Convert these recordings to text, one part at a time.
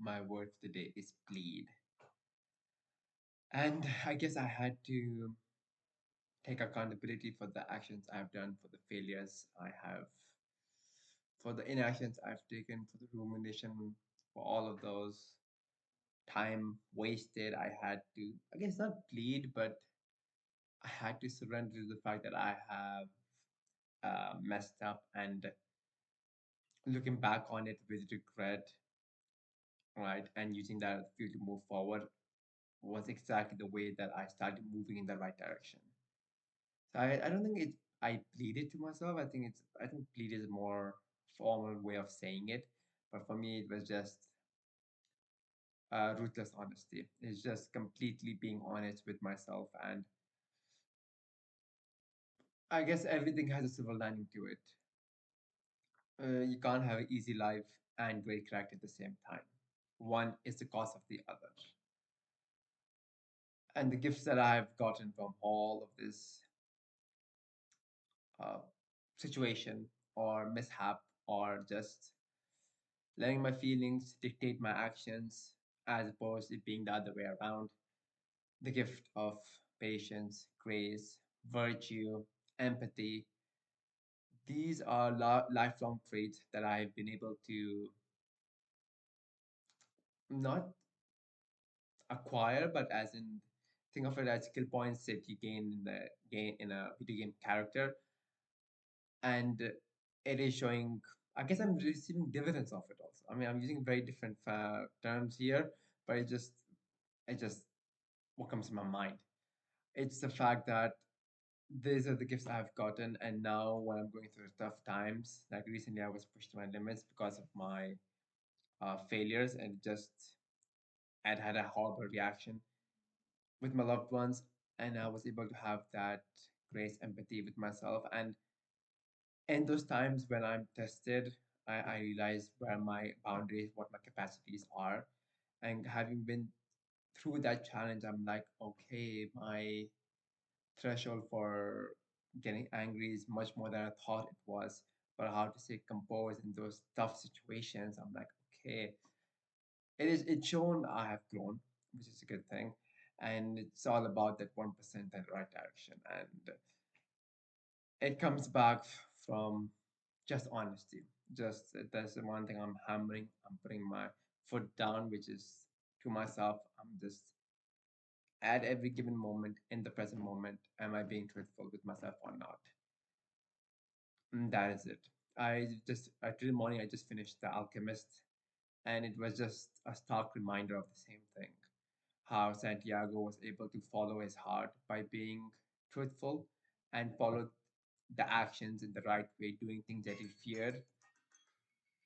My word for the day is plead. And I guess I had to take accountability for the actions I've done, for the failures I have, for the inactions I've taken, for the rumination, for all of those time wasted. I had to, I guess, not plead, but I had to surrender to the fact that I have messed up, and looking back on it with regret, right, and using that as fuel to move forward was exactly the way that I started moving in the right direction. So I don't think it's I pleaded to myself. I think plead is a more formal way of saying it. But for me, it was just ruthless honesty. It's just completely being honest with myself, and I guess everything has a silver lining to it. You can't have an easy life and great character at the same time. One is the cause of the other. And the gifts that I've gotten from all of this uh, situation or mishap, or just letting my feelings dictate my actions as opposed to it being the other way around. The gift of patience, grace, virtue, empathy. These are lifelong traits that I've been able to not acquire, but as in think of it as skill points that you gain in a video game character, and it is showing. I guess I'm receiving dividends of it also. I mean, I'm using very different terms here, but it just what comes to my mind. It's the fact that these are the gifts I've gotten, and now when I'm going through tough times, like recently, I was pushed to my limits because of my failures, and just I'd had a horrible reaction with my loved ones, and I was able to have that grace, empathy with myself, and in those times when I'm tested, I realize where my boundaries, what my capacities are, and having been through that challenge, I'm like, okay, my threshold for getting angry is much more than I thought it was. But how to stay composed in those tough situations, I'm like, okay, it's shown I have grown, which is a good thing. And it's all about that 1% in the right direction. And it comes back from just honesty. Just that's the one thing I'm hammering. I'm putting my foot down, which is to myself. I'm just at every given moment in the present moment, am I being truthful with myself or not? That is it. Today morning I just finished The Alchemist, and it was just a stark reminder of the same thing. How Santiago was able to follow his heart by being truthful and follow the actions in the right way, doing things that he feared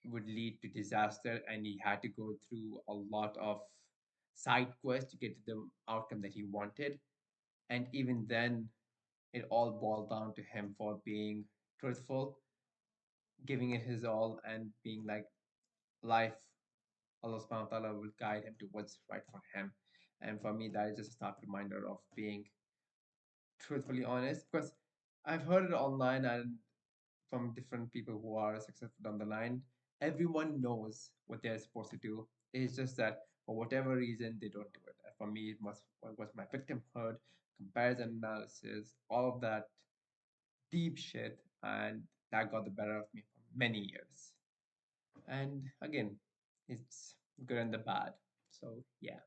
would lead to disaster, and he had to go through a lot of side quests to get to the outcome that he wanted. And even then, it all boiled down to him for being truthful, giving it his all, and being like, life, Allah subhanahu wa ta'ala will guide him to what's right for him. And for me, that is just a stark reminder of being truthfully honest, because I've heard it online and from different people who are successful down the line. Everyone knows what they're supposed to do. It's just that for whatever reason they don't do it. And for me, it was my victimhood, comparison analysis, all of that deep shit, and that got the better of me for many years. And again, it's good and the bad. So yeah.